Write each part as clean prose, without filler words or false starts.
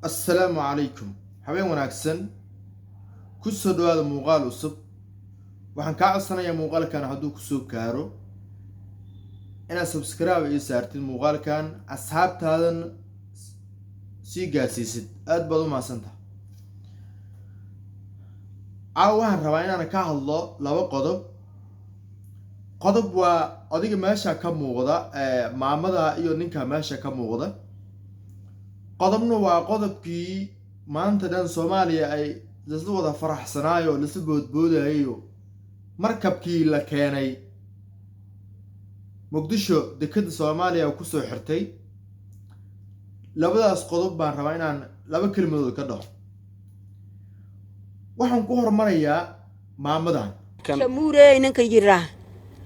السلام عليكم حبايب wanaagsan ku soo dhawaada muuqaal cusub waxaan ka codsanayaa muuqaalkan hadduu ku soo gaaro inaad subscribe iyo saartid muuqaalkan asxaabtaadan sii gaarsiisid aad baad u mahadsantahay waxaan rabaa inaan ka hadlo laba qodob waa adiga meesha ka muuqda maamada iyo ninka meesha ka muuqda qodobna waa qodobkii maanta dhan Soomaaliya ay isla wada faraxsanaayo isla boodboodayo markabkii la keenay Muqdisho dekada Soomaaliya ku soo xirtay labadaas qodob baan rabaa inaan laba kelmadood ka dhaho waxaan ku hormarayaa maamadan shamuurey ninka jira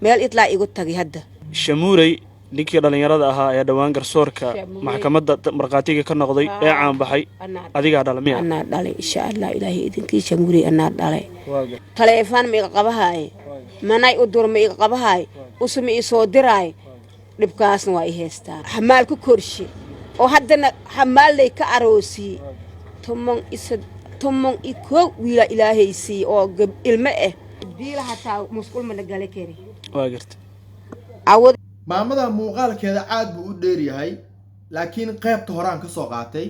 meel itlaa igu tagay hadda shamuurey ninkii dhalinyarada ahaa ee dhawaan garsoorka maxkamadda marqaatiga ka noqday ee caan baxay adiga dhalmiya anaa dhalay insha Allah ilaahay idinkii shamuurey anaa dhalay taleefan ma iga qabahay manay u durma iga qabahay usma i soo diray dhibkaasna waa i heestaa xamaal ku korshe oo haddana xamaalay ka aroosi tomon i ko wiila ilaahay si oo ilmo diila hataa musqul ma gali kari waa gartay maamada muuqaalkeeda aad buu u dheer yahay laakiin qaybta horaan ka soo qaatay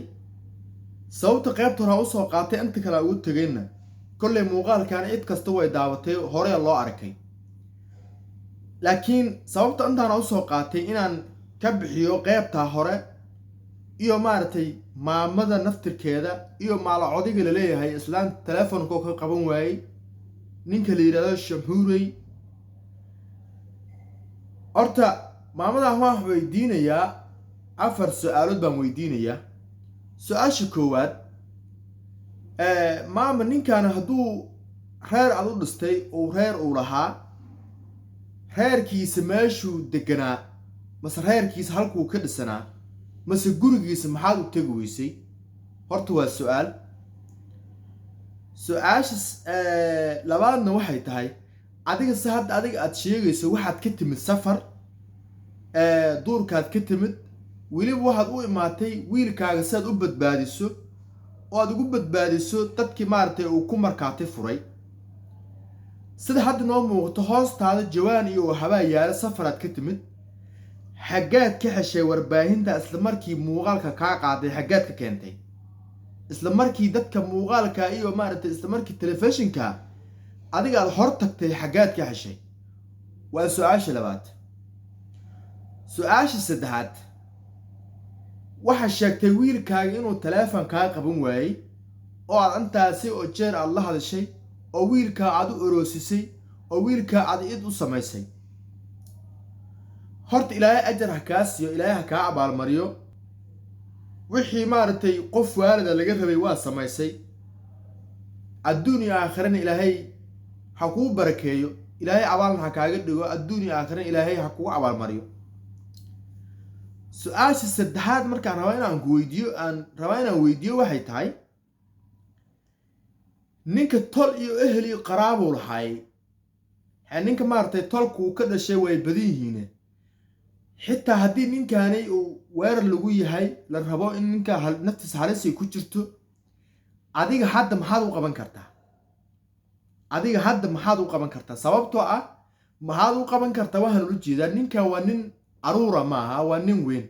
sababta qaybta horaan u soo qaatay inta kale ugu tagayna kullay muuqaalkan cid kasta way daawatay hore loo arkay laakiin sababta intaan u soo qaatay inaan ka bixiyo qaybta hore iyo maartay maamada naftirkeeda iyo maalacodiga la leeyahay islaan telefoonka ka qaban waayay ninka la yiraahdo shamuurey horta maamadan waxaan weydiinayaa afar su'aalood baan weydiinayaa su'aasha koowaad maama ninkan hadduu reer aad u dhistay oo reer uu lahaa reerkiisa meeshuu deganaa mase reerkiisa halkuu ka dhisanaa mase gurigiisa maxaad u tegi weysay horta waa su'aal su'aashas labaadna waxay tahay adiga se hadda adiga aad sheegayso waxaad ka timid safar duurkaad ka timid weliba waxaad u imaatay wiilkaaga si aad u badbaadiso oo aad ugu badbaadiso dadkii maaragtay uu ku markaati furay sida hadda noo muuqato hoostaada jawaan iyo waxbaa yaala safaraad ka timid xaggaad ka heshay warbaahinta isla markii muuqaalka kaa qaaday xaggaad ka keentay isla markii dadka muuqaalka iyo maaragtay isla markii telefishinka adiga aad hor tagtay xaggaad ka heshay waa su'aasha labaad su'aasha saddexaad waxaa sheegtay wiilkaaga inuu teleefon kaa qaban waayey oo aad intaasi oo jeer aad la hadashay oo wiilkaa aad u oroosisay oo wiilkaa aad id u samaysay horta ilaahay ajar ha kaa siiyo ilaahay ha kaa abaalmariyo wixii maaragtay qof waalida laga rabay waa samaysay adduun iyo aakhirana ilaahay ha kuu barakeeyo ilaahay abaalna ha kaaga dhigo adduun iyo aakhirana ilaahay ha kugu abaalmariyo su'aasha saddexaad markaan rabaa inaan weydiiyo waxay tahay ninka tol iyo ehel iyo qaraabuu lahaayay ninka maaragtay tolkuu ka dhashay way badan yihiin xitaa haddii ninkaani uu weerar lagu yahay la rabo in ninka naftiisa halis ay ku jirto adiga hadda maxaad u qaban kartaa adiga hadda maxaad u qaban kartaa sababtoo ah maxaad u qaban kartaa waxaan ula jeedaa ninka waa nin caruura maaha waa nin weyn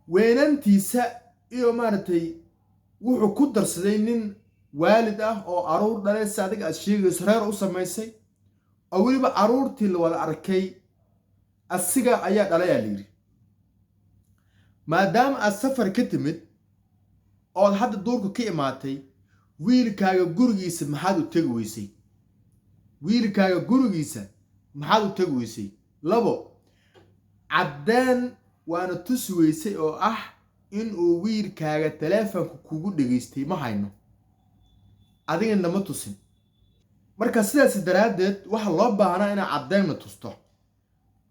weynantiisa iyo maaragtay wuxuu ku darsaday nin waalid ah oo caruur dhalay si adiga aad sheegayso reer u samaysay oo weliba caruurtii la wada arkay asiga ayaa dhalay aa layidhi maadaama aad safar ka timid ood hadda duurka ka imaatay wiilkaaga gurigiisa maxaad u tegi weysay wiilkaaga gurigiisa maxaad u tegi weysay labo caddeen waana tusi weysay oo ah in uu wiilkaaga teleefonka kugu dhegaystay ma hayno adigana ma tusin marka sidaas daraaddeed waxa loo baahnaa inaad caddeenna tusto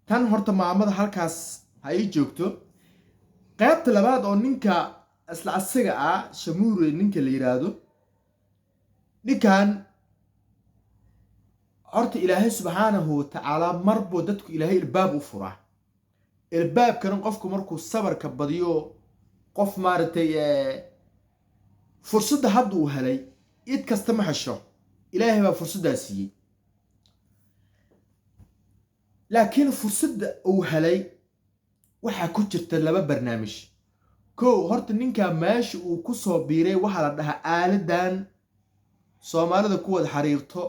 tan horta maamada halkaas ha ii joogto qaybta labaad oo ninka isla asaga ah shamuurey ninka la yiraahdo ninkan horta ilaahay subxaanahu wa tacaala marbo dadku ilaahay ilbaab u furaa الباب كان قفكم مركو الصبر كبديو قف مارتي فرصة هدو هلي يتكستمح الشو إلهي ما فرصة سيي لكن فرصة هلي وحا كجرت لبا برنامج كو هورت نينكا ماشي uu ku soo biiray waxa la dhahaa aaladan Soomaalida ku wada xiriirto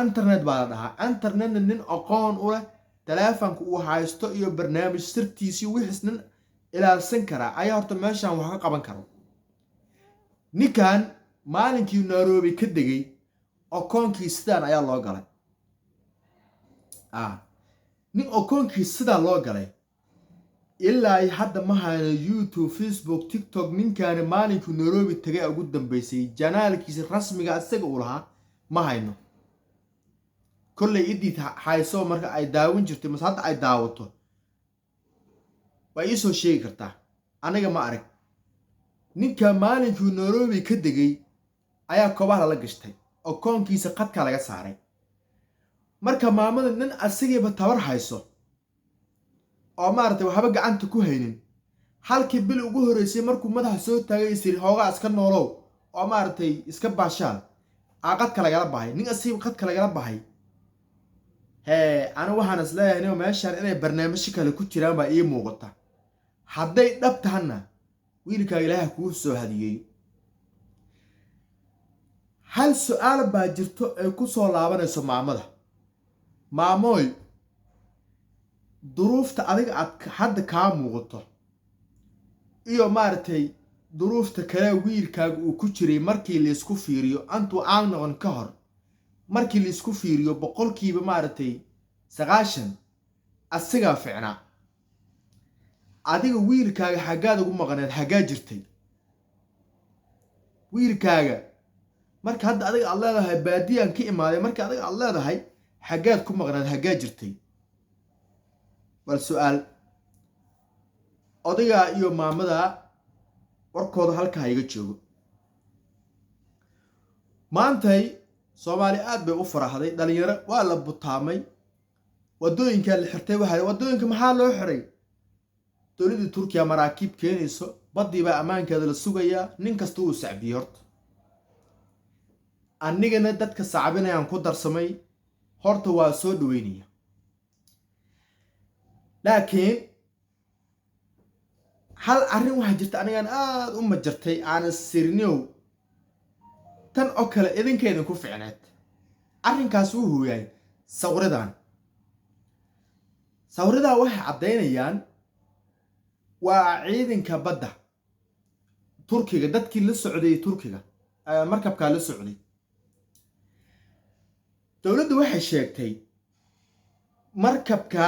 internet baa la dhahaa internet nin aqoon u leh telefoonka uu haysto iyo barnaamij sirtiisi wixisnan ilaalsan kara ayaa horta meeshan wax ka qaban karo ninkan maalinkii Nairobi ka degay aqoonkii sidaan ayaa loo galay nin aqoonkii sidaan loo galay ilaa hadda ma hayno YouTube Facebook TikTok ninkan maalinkii Nairobi tagay ugu dambeysay janaalkiisa rasmiga asaga u lahaa ma hayno kullay idii hayso marka ay daawin jirtay mas hadda ay daawato way soo sheegi kartaa aniga ma arag ninka maalinkii Nairobi ka degay ayaa koobaha la gashtay aqoonkiisa qadka laga saaray marka maamada nin asagiiba tabar hayso oo maartay waxba gacanta ku haynin halkii bil ugu horeysay markuu madaxa soo taagay isir hooga iska noolow oo maartay iska baashaan qadka lagala bahay nin asiib qadka lagala bahay ana waxaan isleeyahay inuu meeshaan inay barnaamij kale ku jiraan baa ii muuqata hadday dhab tahana wiilka Ilaahay kuu soo hadiyay hal su'aal baa jirto ay ku soo laabanayso maamada maamoy duruufta adiga aad hadda ka muuqato iyo maartay duruufta kale wiilkaaga uu ku jiray markii la isku fiiriyo antu aan noqon ka hor markii la isku fiiriyo boqolkiiba maartay 90 asiga fiicna adiga wiilkaaga xagaad ugu maqnaad xagaa jirtay wiilkaaga marka hadda adiga aad leedahay baadiyaan ka imaaday marka adiga aad leedahay xagaad ku maqnaad xagaa jirtay والسؤال أضيع يوم ما مدى وركض هالك هيجي تشوف ما أنتي Soomaali aad bay u faraxday dhalinyaro waa la butaamay wadooyinka la xirtay waxa wadooyinka maxaa loo xiray dawladda Turkiga maraakiib keenayso badii baa amaankeeda la sugayaa nin kasta uu sacbiyo horta anigana dadka sacbinayaan ku darsamay horta waa soo dhaweynaya laakiin hal arrin waxa jirta anigan aad u majartay aan sirniyow tan oo kale idinkeedin ku fiicneed arrinkaas uu hooyay sawiradan waxay cadeynayaan waa ciidanka badda Turkiga dadkii la socday Turkiga markabka la socday dawladdu waxay sheegtay markabka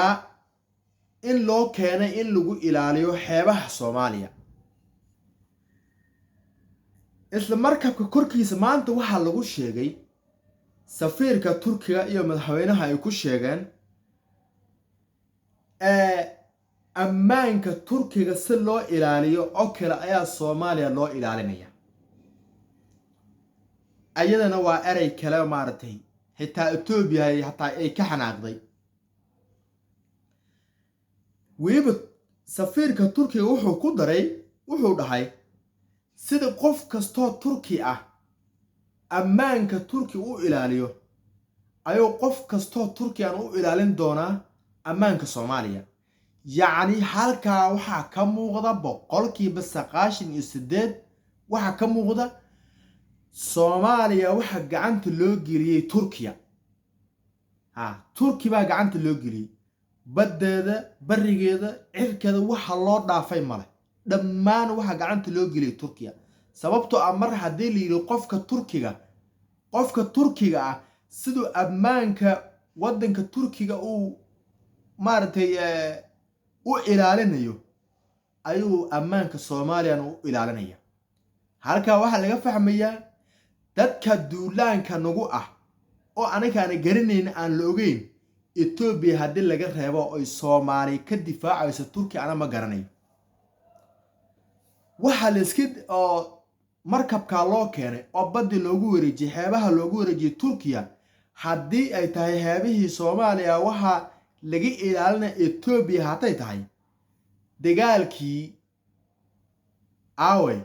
in loo keenay in lagu ilaaliyo xeebaha Soomaaliya isla markabka korkiisa maanta waxa lagu sheegay safiirka Turkiga iyo madaxweynaha ay ku sheegeen ammaanka Turkiga si loo ilaaliyo oo kale ayaa Soomaaliya loo ilaalinaya ayadana waa eray kale maartay xitaa Ethiopia hataa ay ka xanaaqday weliba safiirka Turkiga wuxuu dhahay sida qof kasto Turki ah ammaanka Turki u ilaaliyo ayuu qof kasto Turki aan u ilaalin doonaa ammaanka Soomaaliya yacni halka waxa ka muuqda 98% waxa ka muuqda Soomaaliya waxa gacanta loo geliyay Turkiya Turki baa gacanta loo geliyay badeeda barigeeda cirkeeda waxa loo dhaafay male dhammaan waxa gacanta loo geliyay Turkiya sababtoo ah mar hadii la yiri qofka Turkiga ah sidoo ammaanka wadanka Turkiga uu maartay u ilaalinayo ayuu ammaanka Soomaaliya u ilaalinaya halka waxa laga fahmayaa dadka duulaanka nagu ah oo anaga garaneyn aan la ogeyn Ethiopia hadii laga reebo oo Soomaali ka difaacayso Turkiga ana ma garanayo waxa la iskid oo markabka loo keenay oo baddi loogu wareejiyay xeebaha loogu wareejiyay Turkiga hadii ay tahay xeebihii Soomaaliya waxa laga ilaalinayo Ethiopia hatay tahay dagaalkii aawe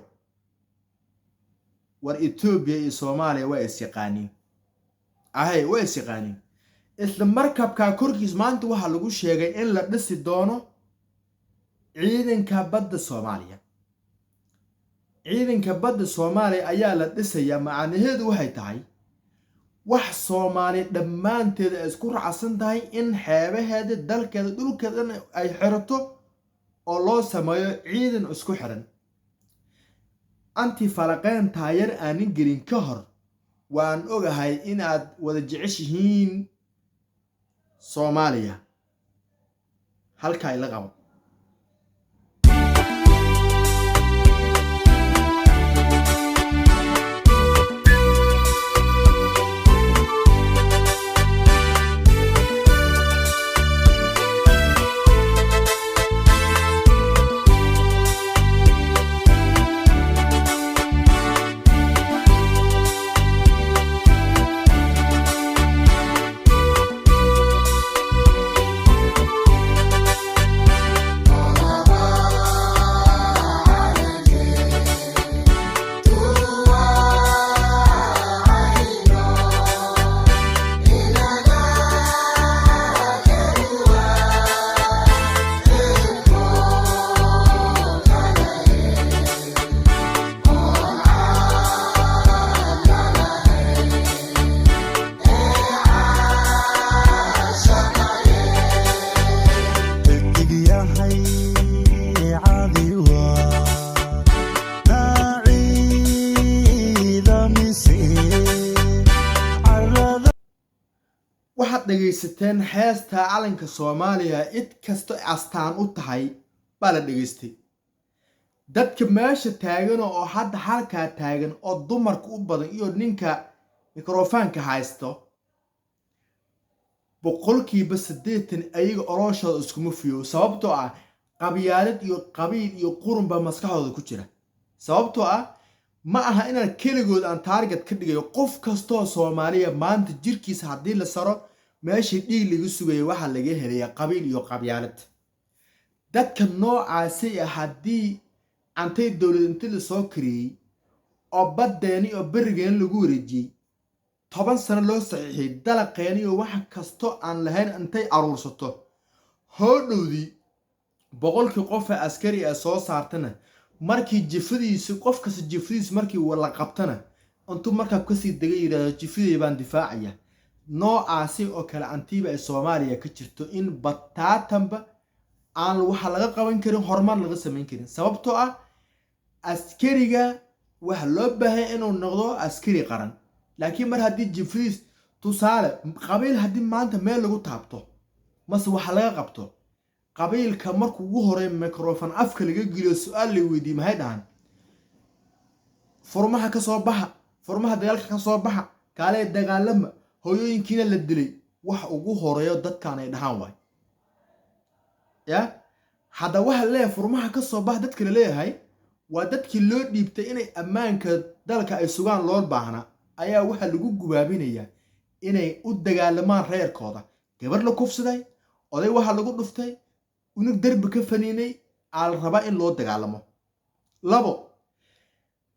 war Ethiopia iyo Soomaaliya waa isqaaniin waa isqaaniin isla markabka korkiis maanta waxa lagu sheegay in la dhisi doono ciidanka badda Soomaaliya ayaa la dhisayaa macnaheedu waxay tahay wax Soomaali dhamaanteed isku raacsan tahay in xeebaheeda dalkeeda dhulkeeda ay xirato oo loo sameeyo ciidan isku xiran anti falaqeen taayar aanin gelin ka hor waan ogahay in aad wada jeceshihiin Soomaaliya halka ay la qabo dhageysateen heesta calanka Soomaaliya id kasto astaan u tahay baa la dhageystay dadka meesha taagan oo hadda halka taagan oo dumarku u badan iyo ninka mikrofoonka haysto boqolkiiba 80 ayaga orooshooda iskuma fiyo sababtoo ah qabyaalad iyo qabiil iyo qurunba maskaxdooda ku jira sababtoo ah ma aha inaan keligood aan target ka dhigayo qof kasto Soomaaliya maanta jirkiisa hadii la saro meeshii dhiig lagu sugay waxa laga helaya qabiil iyo qabyaalad dadka noocaasi hadii antay dawladda la soo kiriyay oo badeeni oo barigeena lagu wareejiyay 10 sano loo saxiixay dalaqeeni iyo wax kasto aan lahayn antay aruursato hoodowdi boqolkii qof askari ah soo saartana markii jifadiisa qof kasta jifadiisa markii wala qabtana intuu markaa ka sii dagay yiraahdo jifadii baan difaacaya noocaasi oo kale antiba ee Soomaaliya ka jirto in bataatanba aan waxa laga qaban karin horumar laga sameyn karin sababtoo ah askariga waxa loo baahay inuu noqdo askari qaran laakiin mar hadii jifadiis tusaale qabiil hadii maanta meel lagu taabto mas waxa laga qabto qabiilka markuu ugu horeey microphone afka laga geliyo su'aal la weydiiyay maxay dhahan furmaha ka soo baxa furmaha dagaalka ka soo baxa kaale dagaalama hooyooyinkiina la dilay wax ugu horeeyo dadkan ay dhahan way ya hada waxa leeyahay furmaha ka soo bax dadka leeyahay waa dadkii loo dhiibtay inay ammaanka dalka ay sugaan loo baahna ayaa waxa lagu gubaabinaya inay u dagaalamaan reerkooda gabar la kufsaday oday waxa lagu dhuftay unug darbi ka faniinay al raba in loo dagaalamo labo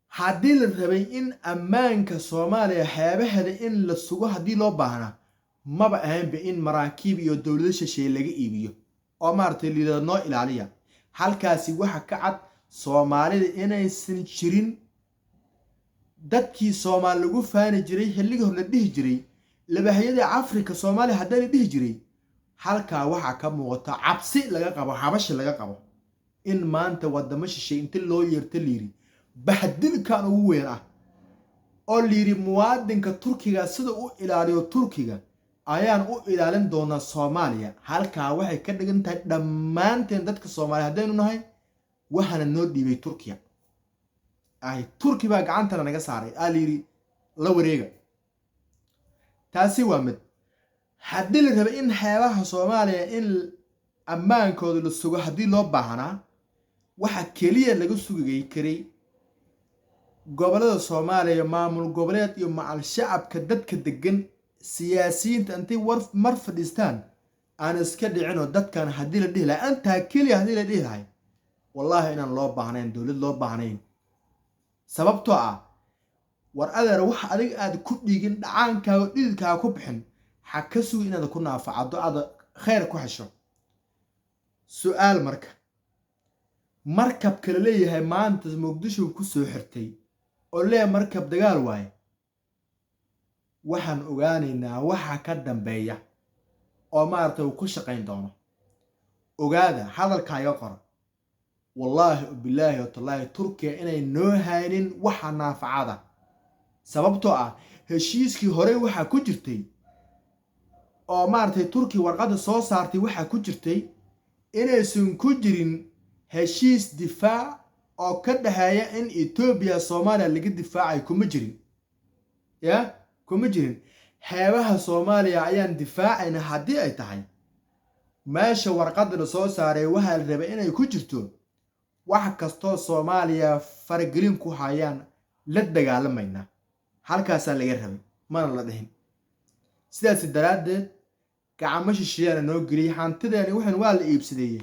hadii la rabay in ammaanka Soomaaliya xeebaheeda in la sugo hadii loo baahna maba ahayn in maraakiib iyo dawlad shisheeye laga iibiyo oo maartay liidada noo ilaaliya halkaasi waxa ka cad Soomaalida inaysan jirin dadkii Soomaali lagu faani jiray xilliga hore la dhihi jiray labahyada Afrika Soomaaliya hadii la dhihi jiray halka waxa ka muuqata cabsi laga qabo xabash laga qabo in maanta wadamo shisheeye inta loo yeerto liiri baxdilkan ugu weyn ah oo liiri muwaadinka Turkiga sida uu ilaaliyo Turkiga ayaan u ilaalin doona Soomaaliya halka waxay ka dhigan tahay dhamaanteen dadka Soomaaliya hadaynu nahay waxana noo dhiibay Turkiga ay Turkiga gacanta naga saaray liiri la wareega taasi waa mid hadii la rabo in xeebaha Soomaaliya in ammaankooda la sugo hadii loo baahnaa waxa kaliya laga sugay karay gobolada Soomaaliya maamul goboleed iyo macal shacabka dadka degan siyaasiyiinta intay mar fadhistaan aan iska dhicin oo dadkan hadii la dhihi lahaa anta kaliya hadii la dhihi lahaa والله إن الله بعنين دولد الله بعنين سببتو war adeer wax adig aad ku dhigin dhacaankaaga dhididkaaga ku bixin ha ka sugi inaad ku naafacado aad khayr ku hesho su'aal markab kale leeyahay maanta Muqdisho ku soo xirtay oo leeyahay markab dagaal waaye waxaan ogaanaynaa waxa ka dambeeya oo maartay uu ku shaqayn doono ogaada hadalkaaga qor wallahi billahi wa tallahi Turkiya inay noo haynin waxa naafacada sababtoo heshiiskii hore waxa ku jirtay oo maartay Turkiya warqada soo saartay waxa ku jirtay inaysan ku jirin heshiis difaac oo ka dhaxeeya in Ethiopia Soomaaliya laga difaacay kuma jirin kuma jirin xeebaha Soomaaliya ayaan difaacayna hadii ay tahay meesha warqada soo saaray waxa la rabay inay ku jirto wax kasto Soomaaliya fargelin ku hayaan la dagaalamayna halkaas laga rabay mana la dhahin sidaas daraadeed gacmo shisheeyana noo galiy hantideena waxaan waa la iibsadeeyay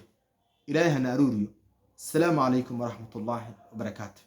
ilaahana aruuriyo السلام عليكم ورحمة الله وبركاته